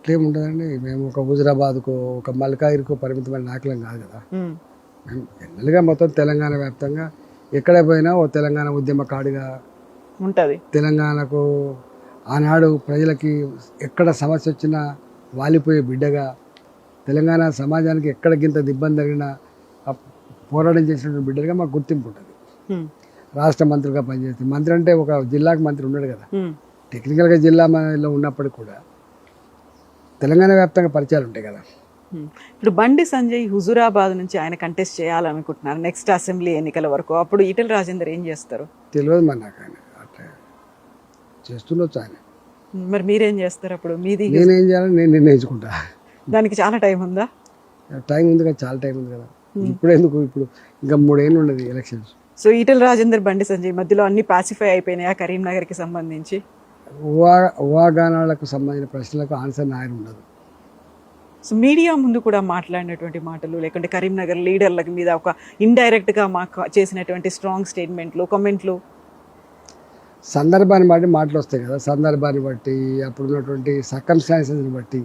అట్లేముంటుందండి. మేము ఒక హుజురాబాద్కో ఒక మల్కాయిర్కో పరిమితమైన నాయకులం కాదు కదా. మేము జనరల్గా మొత్తం తెలంగాణ వ్యాప్తంగా ఎక్కడ పోయినా ఓ తెలంగాణ ఉద్యమకాడిగా ఉంటుంది. తెలంగాణకు ఆనాడు ప్రజలకి ఎక్కడ సమస్య వచ్చినా వాలిపోయే బిడ్డగా తెలంగాణ సమాజానికి ఎక్కడ గింత ఇబ్బంది జరిగినా పోరాటం చేసినటువంటి బిడ్డగా మాకు గుర్తింపు ఉంటుంది. రాష్ట్ర మంత్రిగా పనిచేస్తుంది. మంత్రి అంటే ఒక జిల్లాకు మంత్రి ఉన్నాడు కదా. టెక్నికల్గా జిల్లాలో ఉన్నప్పటికీ కూడా తెలంగాణ వ్యాప్తంగా పరిచయాలు ఉంటాయి కదా. ఇప్పుడు బండి సంజయ్ హుజురాబాద్ నుంచి ఆయన కంటెస్ట్ చేయాలనుకుంటున్నారు నెక్స్ట్ అసెంబ్లీ ఎన్నికల వరకు. అప్పుడు ఈటెల రాజేందర్ ఏం చేస్తారు తెలియదు మరి నాకు. ఆయన అట్లా చేస్తుండొచ్చు ఆయన. మరి మీరేం చేస్తారు అప్పుడు? మీది నేనేం చేయాలని నేను నిర్ణయించుకుంటా. దానికి చాలా టైం ఉందా? టైం ఉంది కదా, చాలా టైం ఉంది కదా. ఇప్పుడు ఎందుకు, ఇప్పుడు ఇంకా 3 ఏళ్ళు ఉండదు ఎలక్షన్స్. సో ఈటెల రాజేందర్ బండి సంజయ్ మధ్యలో అన్ని పాసిఫై అయిపోయినాయా కరీంనగర్కి సంబంధించి? ఊహాగానాలకు సంబంధించిన ప్రశ్నలకు ఆన్సర్ నాయన ఉండదు. సో మీడియా ముందు కూడా మాట్లాడినటువంటి మాటలు, లేకుంటే కరీంనగర్ లీడర్ల మీద ఒక ఇండైరెక్ట్గా మాకు చేసినటువంటి స్ట్రాంగ్ స్టేట్మెంట్లు, కామెంట్లు, సందర్భాన్ని బట్టి మాటలు వస్తాయి కదా. సందర్భాన్ని బట్టి, అప్పుడు ఉన్నటువంటి సర్కమ్స్టాన్సెస్ని బట్టి